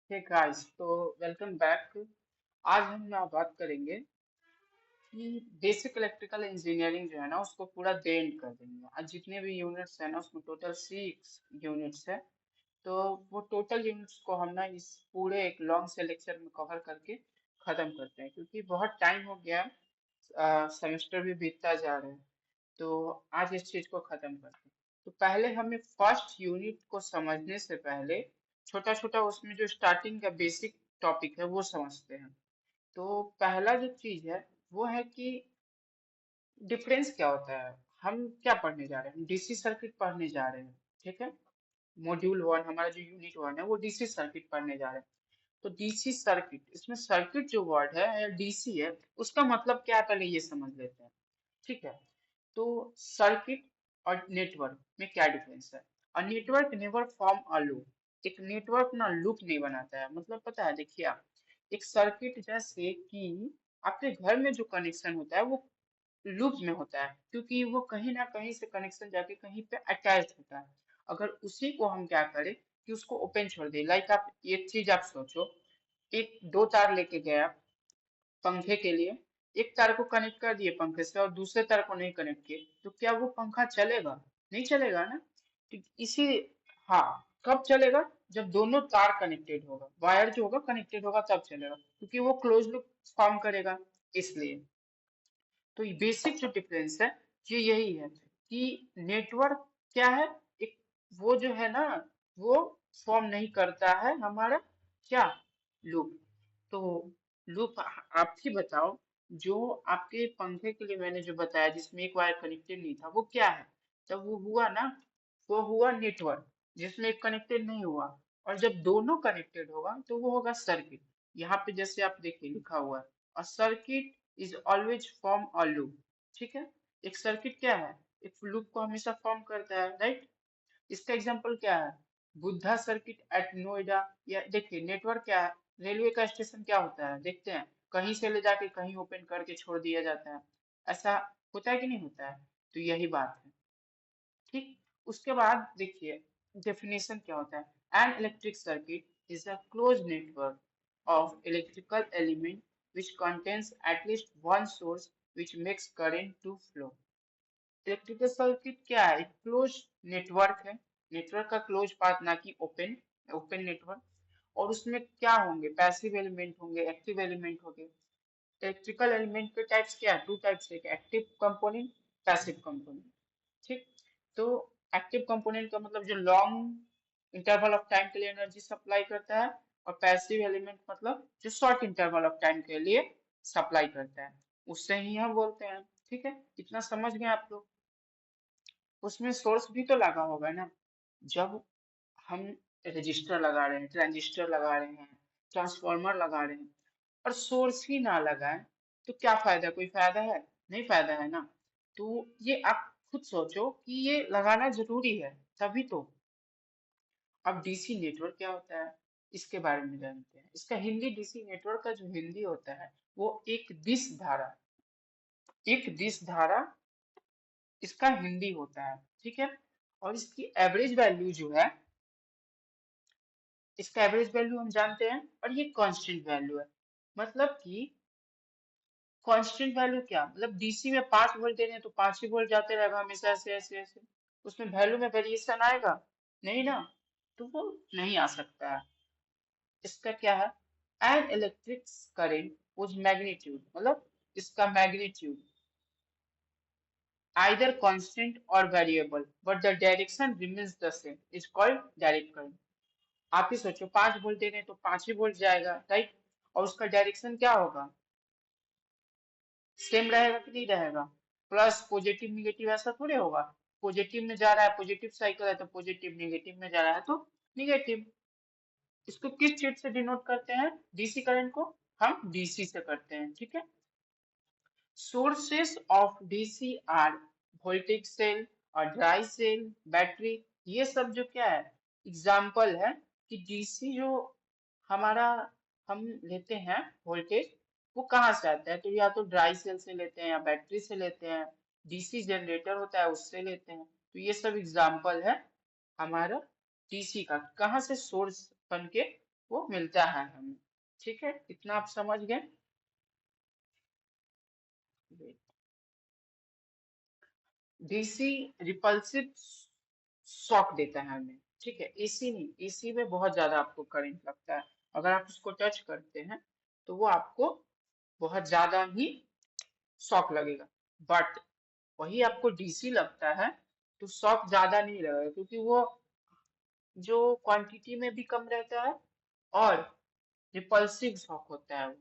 Hey guys, तो welcome back. आज हम यहाँ बात करेंगे कि बेसिक इलेक्ट्रिकल इंजीनियरिंग जो है ना उसको पूरा डेंट कर देंगे। आज जितने भी यूनिट्स है ना उसमें टोटल 6 यूनिट्स है। तो वो टोटल यूनिट्स को हम ना इस पूरे एक लॉन्ग से लेक्चर में कवर करके खत्म करते हैं, क्योंकि बहुत टाइम हो गया, सेमेस्टर भी बीतता जा रहा है। तो आज इस चीज को खत्म करते हैं। तो पहले हमें फर्स्ट यूनिट को समझने से पहले छोटा छोटा उसमें जो स्टार्टिंग का बेसिक टॉपिक है वो समझते हैं। तो पहला जो चीज है वो है कि डिफरेंस क्या होता है। हम क्या पढ़ने जा रहे हैं? हम डीसी सर्किट पढ़ने जा रहे हैं। ठीक है। मॉड्यूल 1 हमारा जो यूनिट 1 है वो डीसी सर्किट पढ़ने जा रहे हैं। तो डीसी सर्किट, इसमें सर्किट जो वर्ड है या डीसी है उसका मतलब क्या है पहले ये समझ लेते हैं। ठीक है। तो सर्किट और नेटवर्क में क्या डिफरेंस है? A network never form a loop. एक नेटवर्क ना लूप नहीं बनाता है। मतलब पता है, देखिए आप, एक सर्किट जैसे कि आपके घर में जो कनेक्शन होता है वो लूप में होता है, क्योंकि वो कहीं ना कहीं से कनेक्शन जाके कहीं पे अटैच होता है। अगर उसी को हम क्या करें कि उसको ओपन छोड़ दें, लाइक आप एक चीज आप सोचो, एक दो तार लेके गए आप पंखे के लिए, एक तार को कनेक्ट कर दिए पंखे से और दूसरे तार को नहीं कनेक्ट किए, तो क्या वो पंखा चलेगा? नहीं चलेगा ना। तो इसी, हाँ, कब चलेगा? जब दोनों तार कनेक्टेड होगा, वायर जो होगा कनेक्टेड होगा तब चलेगा, क्योंकि वो क्लोज लूप फॉर्म करेगा। इसलिए तो बेसिक जो डिफरेंस है ये यही है कि नेटवर्क क्या है, एक वो जो है ना वो फॉर्म नहीं करता है हमारा क्या, लूप। तो लूप आप ही बताओ, जो आपके पंखे के लिए मैंने जो बताया जिसमें एक वायर कनेक्टेड नहीं था वो क्या है? तब वो हुआ ना, वो हुआ नेटवर्क जिसमें एक कनेक्टेड नहीं हुआ। और जब दोनों कनेक्टेड होगा तो वो होगा सर्किट। यहाँ पे जैसे आप देखिए लिखा हुआ है, a circuit is always form a loop. ठीक है। एक सर्किट क्या है? एक लूप को हमेशा फॉर्म करता है, राइट। इसका एग्जांपल क्या है? Buddha circuit eight Noida. या देखिए नेटवर्क क्या है? रेलवे का स्टेशन क्या होता है देखते हैं, कहीं से ले जाके कहीं ओपन करके छोड़ दिया जाता है। ऐसा होता है कि नहीं होता है? तो यही बात है। ठीक। उसके बाद देखिए डेफिनेशन क्या होता है। An electric circuit is a close network of electrical element which contains at least one source which makes current to flow। Electrical circuit क्या है? एक क्लोज नेटवर्क है। नेटवर्क का क्लोज पार्ट, ना कि ओपन ओपन नेटवर्क। और उसमें क्या होंगे? पैसिव एलिमेंट होंगे, एक्टिव एलिमेंट होंगे। इलेक्ट्रिकल एलिमेंट के टाइप्स क्या है? टू टाइप्स है, एक्टिव कंपोनेंट, पैसिव कंपोनेंट। ठीक। तो एक्टिव कंपोनेंट का मतलब जो लॉन्ग इंटरवल ऑफ टाइम के लिए एनर्जी सप्लाई करता है, और पैसिव एलिमेंट मतलब जो शॉर्ट इंटरवल ऑफ टाइम के लिए सप्लाई करता है, उससे ही हम बोलते हैं। ठीक है, इतना समझ गए आप लोग? उसमें सोर्स भी तो लगा होगा ना। जब हम रजिस्टर लगा रहे हैं, ट्रांजिस्टर लगा रहे हैं, ट्रांसफार्मर लगा रहे हैं, और सोर्स ही ना लगाए तो क्या फायदा? कोई फायदा है? नहीं फायदा है ना। तो ये आप खुद सोचो कि ये लगाना जरूरी है तभी तो। अब डीसी नेटवर्क क्या होता है इसके बारे में जानते हैं। इसका हिंदी, डीसी नेटवर्क का जो हिंदी होता है वो एक दिश धारा, एक दिश धारा इसका हिंदी होता है। ठीक है। और इसकी एवरेज वैल्यू जो है, इसका एवरेज वैल्यू हम जानते हैं, और ये कांस्टेंट वैल्यू है। मतलब कि कांस्टेंट वैल्यू क्या मतलब? डीसी में 5 वोल्ट दे रहे हैं तो 5 ही वोल्ट जाते रहेगा हमेशा, ऐसे ऐसे ऐसे। उसमें वैल्यू में वेरिएशन आएगा? नहीं ना। तो वो नहीं आ सकता है। इसका क्या है? एन इलेक्ट्रिक करेंट उस मैग्नीट्यूड, मतलब इसका magnitude either constant or variable but the direction remains the same is called direct current। आप ही सोचो, 5 वोल्ट दे रहे हैं तो 5 ही वोल्ट जाएगा, राइट। और उसका डायरेक्शन क्या होगा? सेम रहेगा कि नहीं रहेगा? प्लस पॉजिटिव निगेटिव ऐसा थोड़े होगा। पॉजिटिव में जा रहा है, पॉजिटिव साइकिल है तो पॉजिटिव, निगेटिव में जा रहा है तो निगेटिव। इसको किस चीज से डिनोट करते हैं? डीसी करंट को हम डीसी से करते हैं। ठीक है। Sources of DC are voltage cell और ड्राई सेल, बैटरी, ये सब जो क्या है, एग्जाम्पल है कि डीसी जो हमारा हम लेते हैं वोल्टेज, वो कहाँ से आता है? तो या तो ड्राई सेल से लेते हैं या बैटरी से लेते हैं, डीसी जनरेटर होता है उससे लेते हैं। तो ये सब एग्जाम्पल है हमारा डीसी का, कहाँ से सोर्स बन के वो मिलता है हमें। ठीक है, इतना आप समझ गए। डीसी रिपल्सिव शॉक देता है हमें। ठीक है, एसी नहीं, एसी में बहुत ज्यादा आपको करंट लगता है, अगर आप उसको टच करते हैं तो वो आपको बहुत ज्यादा ही शॉक लगेगा। बट वही आपको डीसी लगता है तो शॉक ज्यादा नहीं लगेगा, क्योंकि वो जो क्वांटिटी में भी कम रहता है और रिपल्सिव शॉक होता है वो।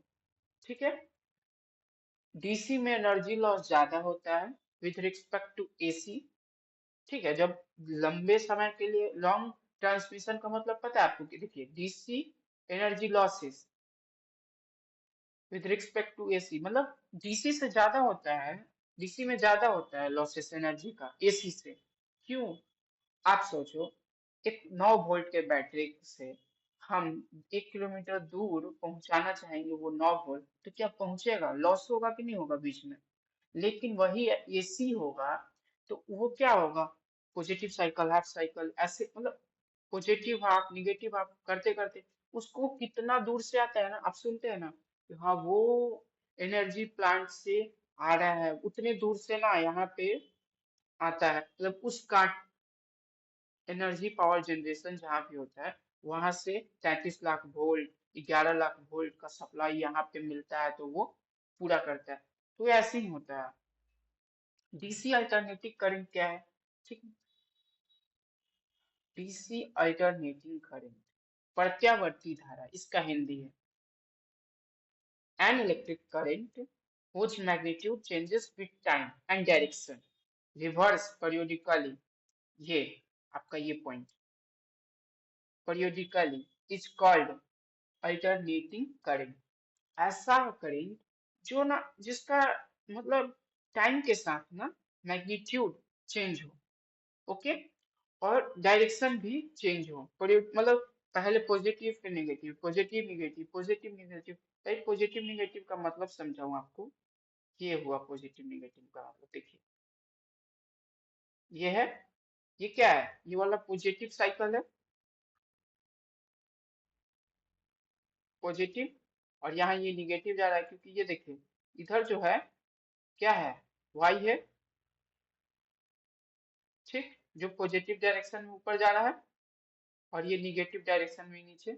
ठीक है, डीसी में एनर्जी लॉस ज्यादा होता है विथ रिस्पेक्ट टू एसी। ठीक है, जब लंबे समय के लिए, लॉन्ग ट्रांसमिशन का मतलब पता है आपको, कि देखिए DC energy losses with respect to AC, मतलब डीसी से ज्यादा होता है, डीसी में ज्यादा होता है लॉसेस एनर्जी का एसी से। क्यों? आप सोचो, एक 9 वोल्ट के बैटरी से हम 1 किलोमीटर दूर पहुंचाना चाहेंगे वो 9 वोल्ट, तो क्या पहुंचेगा? लॉस होगा कि नहीं होगा बीच में? लेकिन वही एसी होगा तो वो क्या होगा, पॉजिटिव साइकिल, हाफ साइकिल, ऐसे मतलब पॉजिटिव हाफ, निगेटिव हाफ करते करते उसको कितना दूर से आता है ना, आप सुनते हैं ना कि हाँ वो एनर्जी प्लांट से आ रहा है, उतने दूर से ना यहाँ पे आता है, मतलब उस कांट एनर्जी पावर जनरेशन जहाँ भी होता है वहां से 33 लाख वोल्ट, 11 लाख वोल्ट का सप्लाई यहाँ पे मिलता है, तो वो पूरा करता है। तो ऐसे ही होता है। डीसी अल्टरनेटिंग करंट क्या है? ठीक, डीसी अल्टरनेटिंग करंट प्रत्यावर्ती धारा, इसका हिंदी है। An electric current whose magnitude changes with time and direction reverse periodically, ये आपका ये point, periodically is called alternating current। ऐसा करंट जो ना, जिसका मतलब टाइम के साथ ना मैग्नीट्यूड चेंज हो, ओके, और डायरेक्शन भी चेंज हो, मतलब पहले पॉजिटिव फिर negative, positive negative, positive negative. Right, positive negative का मतलब समझाऊं आपको, ये हुआ पॉजिटिव नेगेटिव का मतलब, देखिए ये है, ये क्या है, ये वाला पॉजिटिव साइकिल है, पॉजिटिव, और यहाँ ये निगेटिव जा रहा है, क्योंकि ये देखिए इधर जो है क्या है, वाई है। ठीक, जो पॉजिटिव डायरेक्शन में ऊपर जा रहा है और ये निगेटिव डायरेक्शन में नीचे,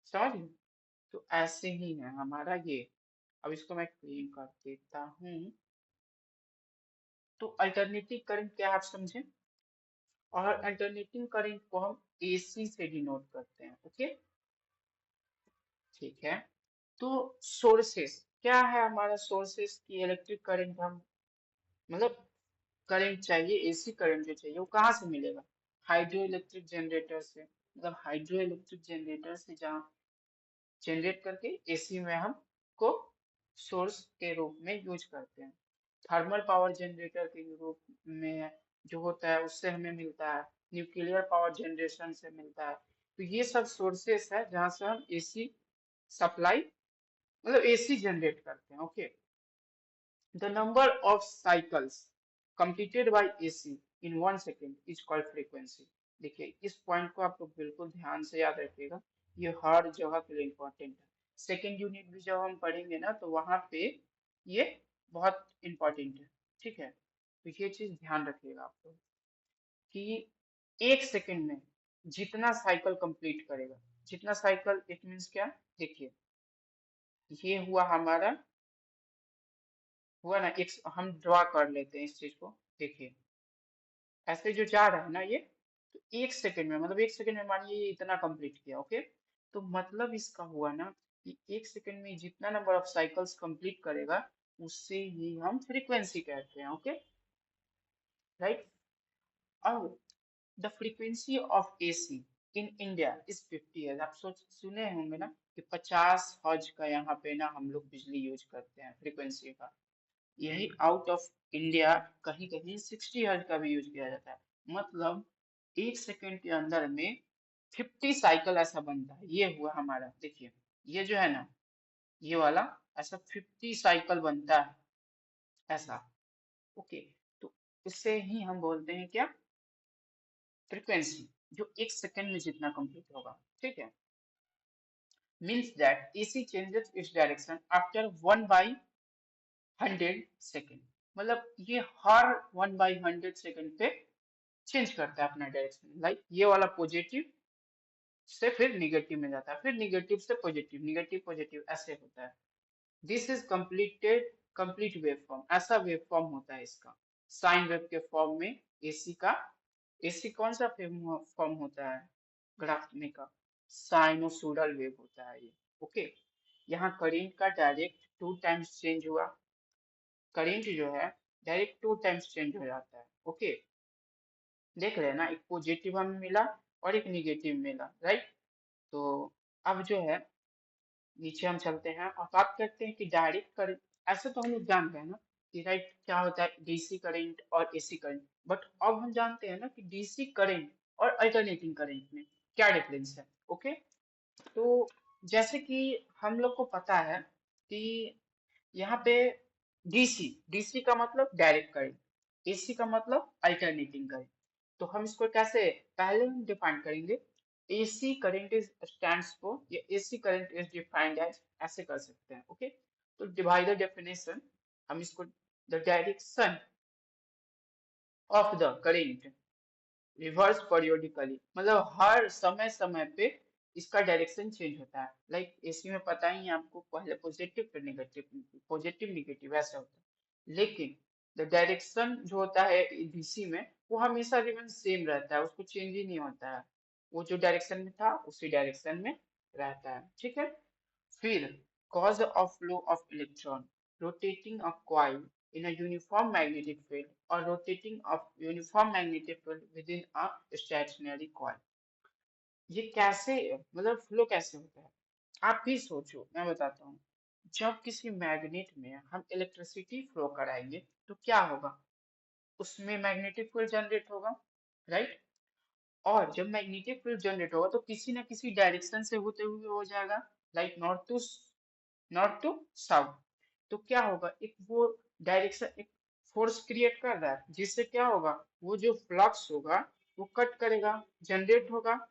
समझ गए? तो ऐसे ही है हमारा ये। अब इसको मैं क्लीन कर देता हूँ। तो अल्टरनेटिंग करंट क्या है आप समझे, और अल्टरनेटिंग करंट को हम एसी से डिनोट करते हैं। ओके, ठीक है। तो सोर्सेस क्या है हमारा, सोर्सेस की इलेक्ट्रिक करंट हम, मतलब करंट चाहिए, एसी करंट जो चाहिए वो कहाँ से मिलेगा? हाइड्रो इलेक्ट्रिक जनरेटर से, मतलब हाइड्रो इलेक्ट्रिक जनरेटर से जहाँ जनरेट करके एसी में हम को सोर्स के रूप में यूज करते हैं। थर्मल पावर जनरेटर के रूप में जो होता है उससे हमें मिलता है, न्यूक्लियर पावर जनरेशन से मिलता है। तो ये सब सोर्सेस है जहाँ से हम एसी सप्लाई, मतलब एसी जनरेट करते हैं। Okay, the number of cycles completed by AC in 1 second is called frequency। देखिए इस पॉइंट को आपको बिल्कुल ध्यान से याद रखिएगा, ये हर जगह के लिए इम्पोर्टेंट है। सेकेंड यूनिट भी जब हम पढ़ेंगे ना तो वहां पे ये बहुत इम्पोर्टेंट है। ठीक है, तो ये चीज ध्यान रखिएगा आपको, कि 1 सेकेंड में जितना साइकिल कंप्लीट करेगा, जितना साइकिल, इट मीन्स क्या, देखिए ये हुआ हमारा, हुआ ना एक, हम ड्रॉ कर लेते हैं इस चीज को, देखिए ऐसे जो जा रहा है ना ये, तो 1 सेकेंड में, मतलब 1 सेकेंड में मानिए ये इतना कंप्लीट किया। ओके, तो मतलब इसका हुआ ना कि 1 सेकेंड में जितना नंबर ऑफ साइकिल्स कंप्लीट करेगा उससे ही हम फ्रीक्वेंसी कहते हैं। Okay, right. अब the frequency of AC in India is 50 hertz. आप सोच सुने होंगे ना कि 50 हर्ट्ज का यहाँ पे ना हम लोग बिजली यूज करते हैं फ्रीक्वेंसी का। यही आउट ऑफ इंडिया कहीं कहीं 60 हर्ट्ज का भी यूज किया जाता है। मतलब 1 सेकेंड के अंदर में 50 साइकिल ऐसा बनता है। ये हुआ हमारा, देखिए ये जो है ना, ये वाला ऐसा 50 साइकिल बनता है ऐसा। ओके, तो इससे ही हम बोलते हैं क्या, फ्रीक्वेंसी, जो 1 सेकेंड में जितना कंप्लीट होगा। ठीक है, means that AC changes its direction after 1/100 second. मतलब ये हर 1/100 सेकेंड पे चेंज करता है अपना डायरेक्शन। लाइक ये वाला पॉजिटिव से फिर निगेटिव में जाता है, फिर निगेटिव से पॉजिटिव, निगेटिव पॉजिटिव ऐसे होता है। This is complete wave form. ऐसा वेव फॉर्म होता है इसका साइन वेव के फॉर्म में एसी का। एसी कौन सा फॉर्म होता है ग्राफ में का? साइनोसोडल वेव होता है ये। ओके, यहाँ करंट का डायरेक्ट 2 टाइम्स चेंज हुआ। करंट जो है डायरेक्ट 2 टाइम्स चेंज हो जाता है। ओके, देख रहे हैं ना, एक पॉजिटिव हमें मिला और एक निगेटिव मिला, राइट। तो अब जो है नीचे हम चलते हैं और बात करते हैं कि डायरेक्ट करंट। ऐसे तो हम लोग जानते हैं ना कि राइट क्या होता है डीसी करंट और एसी करंट, बट अब हम जानते हैं ना कि डीसी करंट और अल्टरनेटिंग करंट में क्या डिफरेंस है। ओके, तो जैसे कि हम लोग को पता है कि यहाँ पे डीसी डीसी का मतलब डायरेक्ट करंट, एसी का मतलब अल्टरनेटिंग करंट। तो हम इसको कैसे पहले हम डिफाइन करेंगे। AC current is stands for, या AC current is defined as, ऐसे कर सकते हैं। ओके, तो डिवाइड द डेफिनेशन, हम इसको the direction of the current reverse periodically, मतलब हर समय समय पे इसका डायरेक्शन चेंज होता है। लाइक एसी में पता ही है आपको, पहले पॉजिटिव फिर निगेटिव, पॉजिटिव निगेटिव ऐसा होता है। लेकिन द डायरेक्शन जो होता है डीसी में वो हमेशा रिमेन सेम रहता है, उसको चेंज ही नहीं होता है। वो जो डायरेक्शन में था उसी डायरेक्शन में रहता है। ठीक है, फिर cause of flow of electron rotating a coil in a uniform magnetic field or rotating a uniform magnetic field within a stationary coil। ये कैसे, मतलब फ्लो कैसे होता है आप भी सोचो, मैं बताता हूँ। जब किसी मैग्नेट में हम इलेक्ट्रिसिटी फ्लो कराएंगे तो क्या होगा, उसमें मैग्नेटिक फील्ड जनरेट होगा, राइट। और जब मैग्नेटिक फील्ड जनरेट होगा तो किसी ना किसी डायरेक्शन से होते हुए हो जाएगा, लाइक नॉर्थ टू साउथ। तो क्या होगा, एक वो डायरेक्शन एक फोर्स क्रिएट कर रहा है, जिससे क्या होगा, वो जो फ्लक्स होगा वो कट करेगा, जनरेट होगा।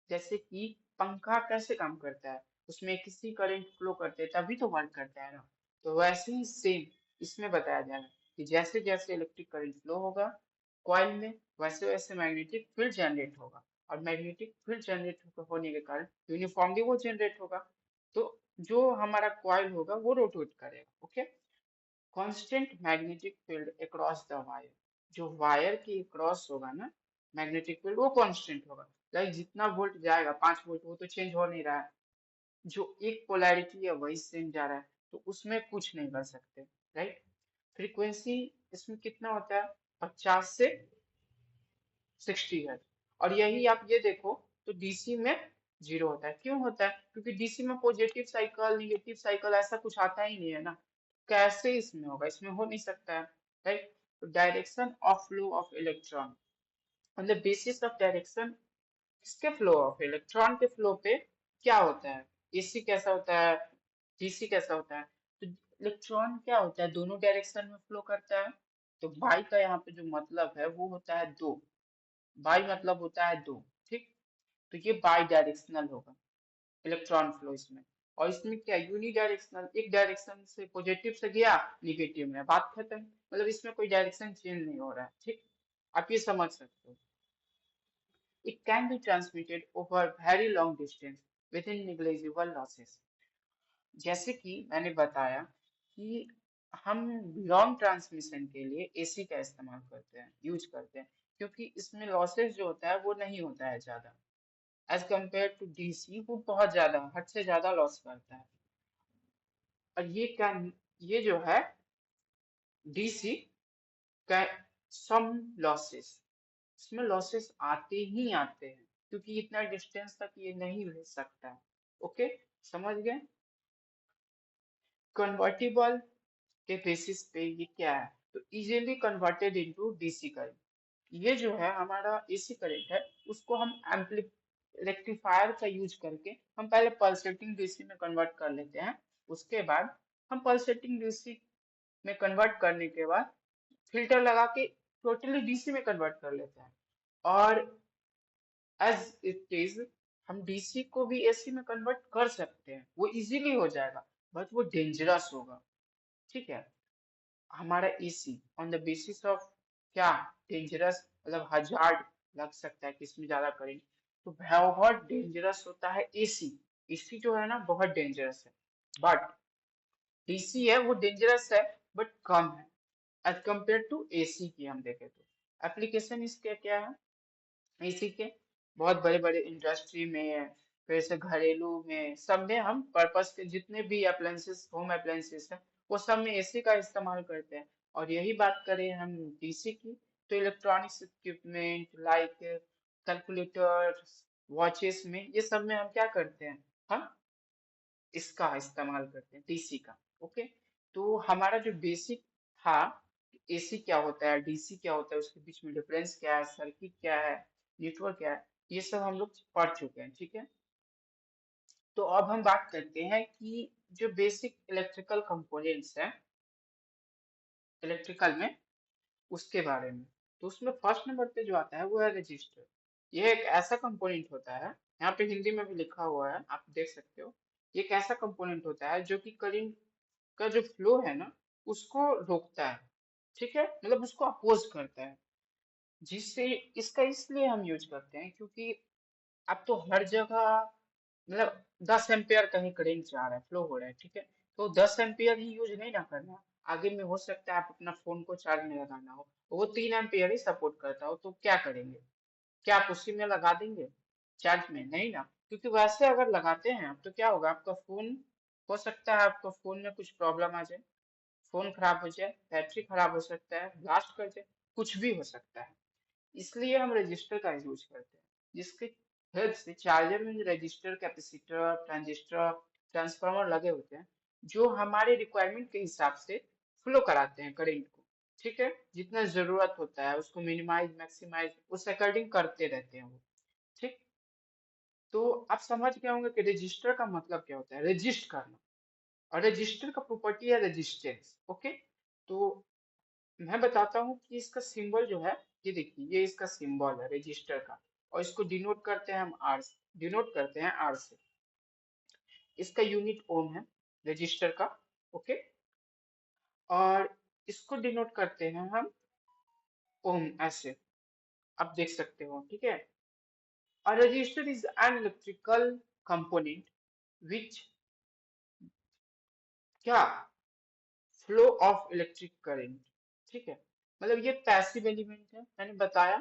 जैसे कि पंखा कैसे काम करता है, उसमें किसी करंट फ्लो करते हैं तभी तो वर्क करता है ना। तो वैसे ही सेम इसमें बताया जा रहा है कि जैसे जैसे इलेक्ट्रिक करंट फ्लो होगा कॉइल में, वैसे वैसे मैग्नेटिक फील्ड जनरेट होगा, और मैग्नेटिक फील्ड जनरेट होने के कारण यूनिफॉर्मली वो जनरेट होगा। तो जो हमारा कॉइल होगा वो रोटेट करेगा। Okay, constant magnetic field across the wire, जो वायर की क्रॉस होगा ना मैग्नेटिक फील्ड वो कांस्टेंट होगा। लाइक जितना वोल्ट जाएगा 5 वोल्ट, वो तो चेंज हो नहीं रहा है, जो एक पोलैरिटी है वही सेम जा रहा है, तो उसमें कुछ नहीं कर सकते, राइट। फ्रीक्वेंसी इसमें कितना होता है, 50 से 60 हर्ट्ज। और यही आप ये देखो तो डीसी में 0 होता है। क्यों होता है, क्योंकि डीसी में पॉजिटिव साइकिल निगेटिव साइकिल ऐसा कुछ आता ही नहीं है ना। कैसे इसमें होगा, इसमें हो नहीं सकता है, राइट। तो direction of flow of electron on the basis of direction, इसके फ्लो ऑफ इलेक्ट्रॉन के फ्लो पे क्या होता है, एसी कैसा होता है, डीसी कैसा होता है। तो इलेक्ट्रॉन क्या होता है, दोनों डायरेक्शन में फ्लो करता है। तो बाई का यहाँ पे जो मतलब है वो होता है दो, बाई मतलब होता है दो, ठीक। तो ये बाई डायरेक्शनल होगा इलेक्ट्रॉन फ्लो इसमें। और इसमें क्या यूनि डायरेक्शनल, एक डायरेक्शन से पॉजिटिव से गया निगेटिव में, बात खत्म। मतलब इसमें कोई डायरेक्शन चेंज नहीं हो रहा है, ठीक। आप ये समझ सकते हो। It can be transmitted over very long distance within negligible losses। जैसे कि मैंने बताया कि हम लॉन्ग ट्रांसमिशन के लिए एसी का इस्तेमाल करते हैं, यूज करते हैं, क्योंकि इसमें लॉसेस जो होता है वो नहीं होता है ज्यादा। एज कम्पेयर टू डीसी वो बहुत ज्यादा, हद से ज्यादा लॉस करता है। और ये जो है डीसी का सम लॉसेस, इसमें लॉसेस आते ही आते हैं, क्योंकि इतना डिस्टेंस तक ये नहीं भेज सकता है। ओके, समझ गए। कन्वर्टिबल के बेसिस पे ये क्या है, तो easily converted into DC current. ये जो है हमारा एसी करंट है, उसको हम एम्पली रेक्टिफायर का यूज करके हम पहले पल्सेटिंग डीसी में कन्वर्ट कर लेते हैं। उसके बाद हम पल्सेटिंग डीसी में कन्वर्ट करने के बाद फिल्टर लगा के टोटली डीसी में कन्वर्ट कर लेते हैं। और एज इट इज हम डीसी को भी एसी में कन्वर्ट कर सकते हैं, वो इजीली हो जाएगा, बट वो डेंजरस होगा। ठीक है, हमारा AC on the basis of क्या, डेंजरस मतलब हजार्ड लग सकता है कि इसमें ज्यादा करेंट, तो बहुत डेंजरस होता है एसी। एसी जो है ना बहुत डेंजरस है, बट डीसी है वो डेंजरस है बट कम है एज कम्पेयर टू एसी की हम देखें तो। एप्लीकेशन इसके क्या है एसी के, बहुत बड़े बड़े इंडस्ट्री में, फिर से घरेलू में, सब में हम पर्पस के जितने भी अप्लायंसेस, होम अप्लायंसेस है, वो सब में एसी का इस्तेमाल करते हैं। और यही बात करें हम डीसी की, तो electronics equipment like calculator, watches में, ये सब में हम क्या करते हैं, हम इसका इस्तेमाल करते हैं, डीसी का। ओके, तो हमारा जो बेसिक था, एसी क्या होता है, डीसी क्या होता है, उसके बीच में डिफरेंस क्या है, सर्किट क्या है, नेटवर्क क्या है, ये सब हम लोग पढ़ चुके हैं। ठीक है, तो अब हम बात करते हैं कि जो बेसिक इलेक्ट्रिकल कंपोनेंट्स हैं इलेक्ट्रिकल में, उसके बारे में। तो उसमें फर्स्ट नंबर पे जो आता है वो है रजिस्टर। ये एक ऐसा कंपोनेंट होता है, यहाँ पे हिंदी में भी लिखा हुआ है, आप देख सकते हो। ये एक ऐसा कंपोनेंट होता है जो कि करंट का जो फ्लो है ना, उसको रोकता है। ठीक है, मतलब उसको अपोज करता है, जिससे इसका इसलिए हम यूज करते हैं क्योंकि अब तो हर जगह मतलब 10 एम्पियर कहीं करंट जा रहा है, फ्लो हो रहा है। ठीक है, तो 10 एम्पियर ही यूज नहीं ना करना, आगे में हो सकता है आप अपना फोन को चार्ज में लगाना हो, वो 3 एम्पियर ही सपोर्ट करता हो, तो क्या करेंगे, क्या आप उसी में लगा देंगे चार्ज में, नहीं ना। क्योंकि वैसे अगर लगाते हैं आप तो क्या होगा, आपका फोन, हो सकता है आपका फोन में कुछ प्रॉब्लम आ जाए, फोन खराब हो जाए, बैटरी खराब हो सकता है, ब्लास्ट कर जाए, कुछ भी हो सकता है। इसलिए हम रजिस्टर का यूज करते हैं, जिसके हेल्प से चार्जर में रजिस्टर, कैपेसिटर, ट्रांजिस्टर, ट्रांसफार्मर लगे होते हैं, जो हमारे रिक्वायरमेंट के हिसाब से फ्लो कराते हैं करंट को। ठीक है, जितना जरूरत होता है उसको मिनिमाइज मैक्सिमाइज उस अकॉर्डिंग करते रहते हैं वो। ठीक, तो आप समझ गए होंगे कि रजिस्टर का मतलब क्या होता है, रजिस्ट करना, और रजिस्टर का प्रॉपर्टी है रेजिस्टेंस। ओके, तो मैं बताता हूँ कि इसका सिंबल जो है, ये देखिए, ये इसका सिंबल है रजिस्टर का, और इसको डिनोट करते हैं हम आर से, डिनोट करते हैं आर से। इसका यूनिट ओम है रजिस्टर का। ओके, और इसको डिनोट करते हैं हम ओम ऐसे, आप देख सकते हो। ठीक है, a resistor is an electrical component which क्या, फ्लो ऑफ इलेक्ट्रिक करंट। ठीक है, मतलब ये पैसिव एलिमेंट है, मैंने बताया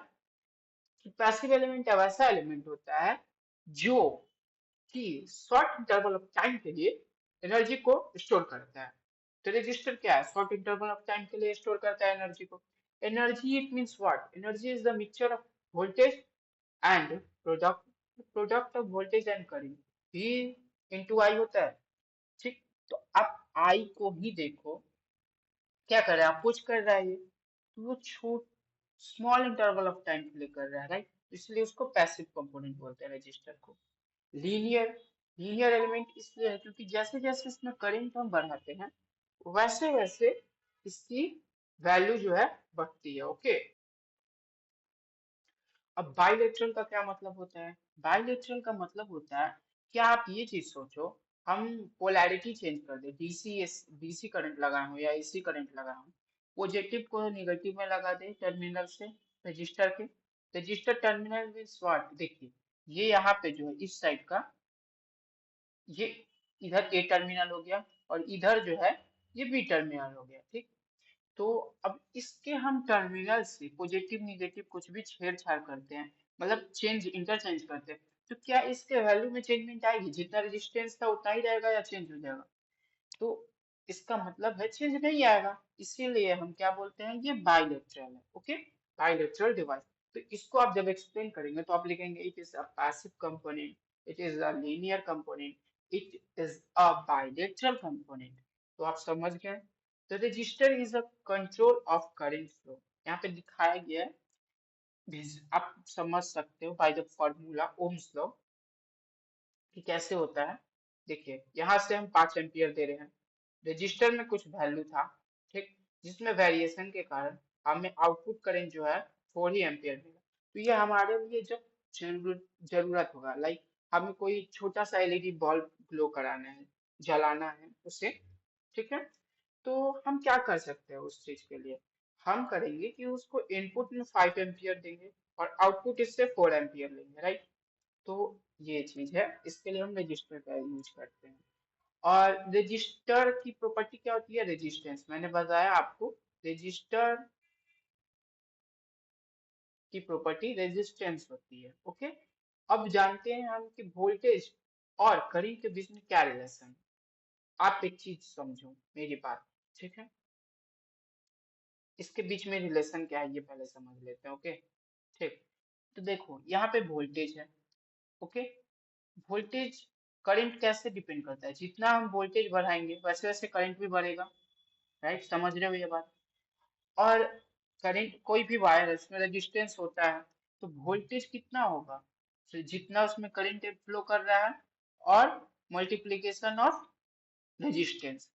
कि पैसिव एलिमेंट वैसा एलिमेंट होता है जो कि शॉर्ट इंटरवल ऑफ टाइम के लिए एनर्जी को स्टोर करता है। तो रेजिस्टर क्या है, शॉर्ट इंटरवल ऑफ टाइम के लिए स्टोर करता है एनर्जी को। Energy it means what, energy is the mixture of voltage and product, product of voltage and current, V into I होता है। ठीक, तो आप आई को ही देखो, क्या कर रहा है, अपोज कर रहा है ये, तो वो छोट स्मॉल इंटरवल ऑफ टाइम के लिए कर रहा है, राइट, इसलिए उसको पैसिव कंपोनेंट बोलते हैं रजिस्टर को। लीनियर, लीनियर एलिमेंट इसलिए है क्योंकि जैसे जैसे इसमें करंट हम बढ़ाते हैं, वैसे वैसे इसकी वैल्यू जो है बढ़ती है। ओके, अब बाइलेटरल का क्या मतलब होता है, बाइलेटरल का मतलब होता है कि आप ये चीज सोचो, हम पोलैरिटी चेंज कर दे, डीसी करंट लगाए हो या एसी करंट लगाए हो, पॉजिटिव को निगेटिव में लगा दे टर्मिनल से रजिस्टर के। रजिस्टर टर्मिनल मीन्स व्हाट, देखिए, ये यहाँ पे जो है इस साइड का, ये इधर ए टर्मिनल हो गया, और इधर जो है ये बी टर्मिनल हो गया। ठीक, तो अब इसके हम टर्मिनल से पॉजिटिव निगेटिव कुछ भी छेड़छाड़ करते हैं, मतलब चेंज इंटरचेंज करते हैं, तो क्या इसके वैल्यू में चेंजमेंट आएगी, जितना रेजिस्टेंस था उतना ही रहेगा या चेंज हो जाएगा, तो इसका मतलब है चेंज नहीं आएगा। इसीलिए हम क्या बोलते हैं, ये बाइलेटरल है। Okay, bilateral device. तो इसको आप जब एक्सप्लेन करेंगे तो आप लिखेंगे it is a passive component, it is a linear component, it is a bilateral component. तो आप समझ गए, तो register is a control of current flow, यहाँ पे दिखाया गया है, आप समझ सकते हो by the formula Ohm's law कि कैसे होता है। देखिए, यहाँ से हम 5 एम्पियर दे रहे हैं, रजिस्टर में कुछ वैल्यू था, ठीक, जिसमें वेरिएशन के कारण हमें आउटपुट करंट जो है 4 ही एम्पियर मिला। तो ये हमारे लिए जब जरूरत जरूरत होगा, लाइक हमें कोई छोटा सा एलईडी बल्ब ग्लो कराना है, जलाना है उसे, ठीक है। तो हम क्या कर सकते हैं उस चीज के लिए? हम करेंगे कि उसको इनपुट में 5 एम्पियर देंगे और आउटपुट इससे 4 एम्पियर लेंगे, राइट। तो ये चीज है, इसके लिए हम रजिस्टर का यूज करते हैं। और रजिस्टर की प्रॉपर्टी क्या होती है? रेजिस्टेंस, मैंने बताया आपको। रजिस्टर की प्रॉपर्टी रेजिस्टेंस होती है, ओके। अब जानते हैं हम कि वोल्टेज और करंट के बीच में क्या रिलेशन है। आप एक चीज समझो मेरी बात, ठीक है। इसके बीच में रिलेशन क्या है ये पहले समझ लेते हैं, ओके। ठीक। तो देखो यहाँ पे वोल्टेज है, ओके। वोल्टेज करंट कैसे डिपेंड करता है? जितना हम वोल्टेज बढ़ाएंगे वैसे वैसे करंट भी बढ़ेगा, राइट। समझ रहे हो ये बात? और करंट कोई भी वायर है उसमें रेजिस्टेंस होता है, तो वोल्टेज कितना होगा? तो जितना उसमें करंट फ्लो कर रहा है और मल्टीप्लीकेशन ऑफ रेजिस्टेंस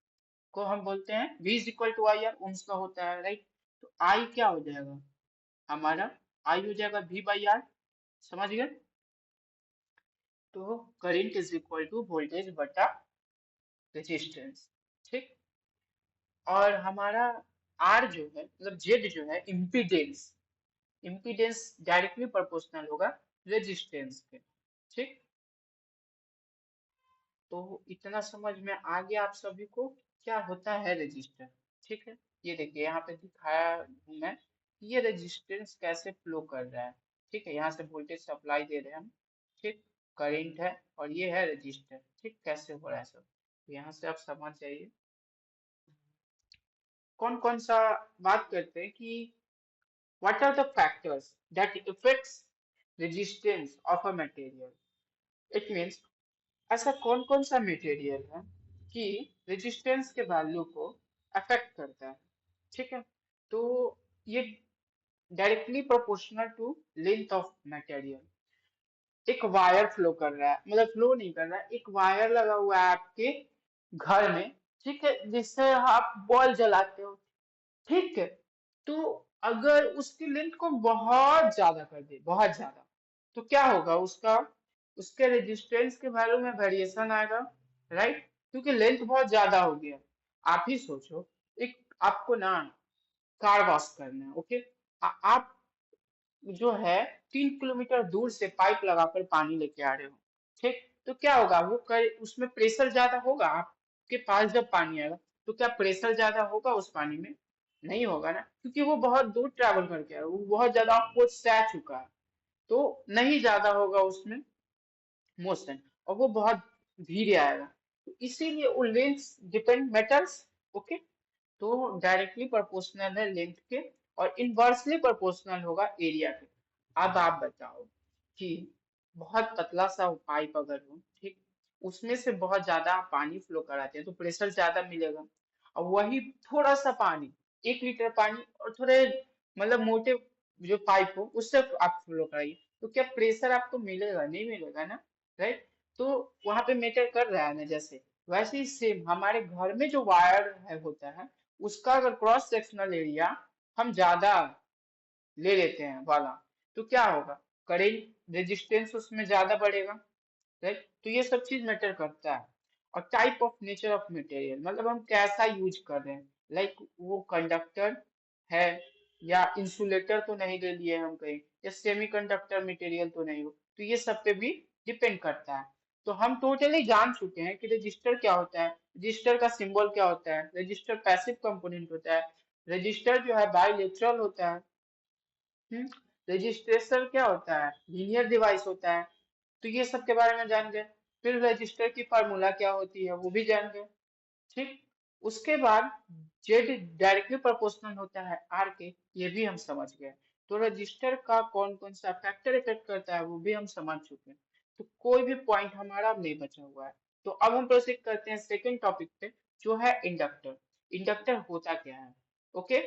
को हम बोलते हैं V is equal to I R, ohms का होता है, राइट। तो आई क्या हो जाएगा हमारा? आई हो जाएगा V बाई आर, समझ गए? तो current is equal to voltage बटा रेजिस्टेंस, ठीक। और हमारा R जो है, मतलब Z जो है, इम्पीडेंस, इम्पीडेंस डायरेक्टली प्रोपोर्शनल होगा रेजिस्टेंस के, ठीक। तो इतना समझ में आ गया आप सभी को क्या होता है रेजिस्टर, ठीक है। ये देखिए यहाँ पे दिखाया हूं मैं कि ये रेजिस्टेंस कैसे फ्लो कर रहा है, ठीक है। यहाँ से वोल्टेज सप्लाई दे रहे हैं हम, ठीक। करंट है और ये है रेजिस्टर, ठीक। कैसे हो रहा है सब, तो यहाँ से आप समझ जाइए। कौन कौन सा बात करते हैं कि what are the factors that affects resistance of a material? It means ऐसा कौन कौन सा मटेरियल है कि रेजिस्टेंस के वैल्यू को अफेक्ट करता है, ठीक है। तो ये directly proportional to length of material. एक वायर फ्लो कर रहा है, मतलब फ्लो नहीं कर रहा है, एक वायर लगा हुआ है आपके घर में, ठीक है, जिससे आप बॉल जलाते हो, ठीक है। तो अगर उसकी लेंथ को बहुत ज्यादा कर दे, बहुत ज्यादा, तो क्या होगा उसका? उसके रेजिस्टेंस के वैल्यू में वेरिएशन आएगा, राइट। क्योंकि लेंथ बहुत ज्यादा हो गया। आप ही सोचो, एक आपको ना कार वॉश करना है, ओके। आप जो है 3 किलोमीटर दूर से पाइप लगाकर पानी लेके आ रहे हो, ठीक। तो क्या होगा? उसमें प्रेशर ज्यादा होगा, आपके पास जब पानी आएगा तो क्या प्रेशर ज्यादा होगा उस पानी में? नहीं होगा ना, क्योंकि वो बहुत दूर ट्रैवल करके आया है, वो बहुत ज्यादा आपको सह चुका है। तो नहीं ज्यादा होगा उसमें मोशन, और वो बहुत धीरे आएगा। तो इसीलिए वो लेंथ डिपेंड मेटल्स, ओके। तो डायरेक्टली प्रोपोर्शनल है लेंथ के, और इनवर्सली प्रोपोर्शनल होगा एरिया के। अब आप बताओ कि बहुत पतला सा पाइप अगर हो, ठीक, उसमें से बहुत ज्यादा पानी फ्लो कराते हैं तो प्रेशर ज्यादा मिलेगा। और वही थोड़ा सा पानी, 1 लीटर पानी और थोड़े मतलब मोटे जो पाइप हो उससे आप फ्लो कराइए, तो क्या प्रेशर आपको मिलेगा? नहीं मिलेगा ना, राइट। तो वहां पे मैटर कर रहा है ना, जैसे वैसे ही सेम हमारे घर में जो वायर है होता है, उसका अगर क्रॉस सेक्शनल एरिया हम ज्यादा ले लेते हैं वाला, तो क्या होगा? करेंट रेजिस्टेंस उसमें ज्यादा बढ़ेगा, राइट। तो ये सब चीज मैटर करता है। और type of nature of material, मतलब हम कैसा यूज कर रहे हैं, लाइक वो कंडक्टर है या इंसुलेटर तो नहीं ले लिए हम कहीं, या सेमीकंडक्टर मटेरियल तो नहीं हो, तो ये सब पे भी डिपेंड करता है। तो हम टोटली जान चुके हैं कि रजिस्टर क्या होता है, रजिस्टर का सिंबल क्या होता है, रजिस्टर पैसिव कंपोनेंट होता है, रजिस्टर जो है बाइलेटरल होता है, रजिस्ट्रेशन क्या होता है, लीनियर डिवाइस होता है। तो ये सब के बारे में जान गए। फिर रजिस्टर की फार्मूला क्या होती है वो भी जान गए, ठीक। उसके बाद जेड डायरेक्टली प्रोपोर्शनल होता है आर के, ये भी हम समझ गए। तो रजिस्टर का कौन कौन सा फैक्टर इफेक्ट करता है वो भी हम समझ चुके हैं। तो कोई भी पॉइंट हमारा अब नहीं बचा हुआ है। तो अब हम प्रोसीड करते हैं सेकंड टॉपिक पे, जो है इंडक्टर। इंडक्टर होता क्या है, ओके।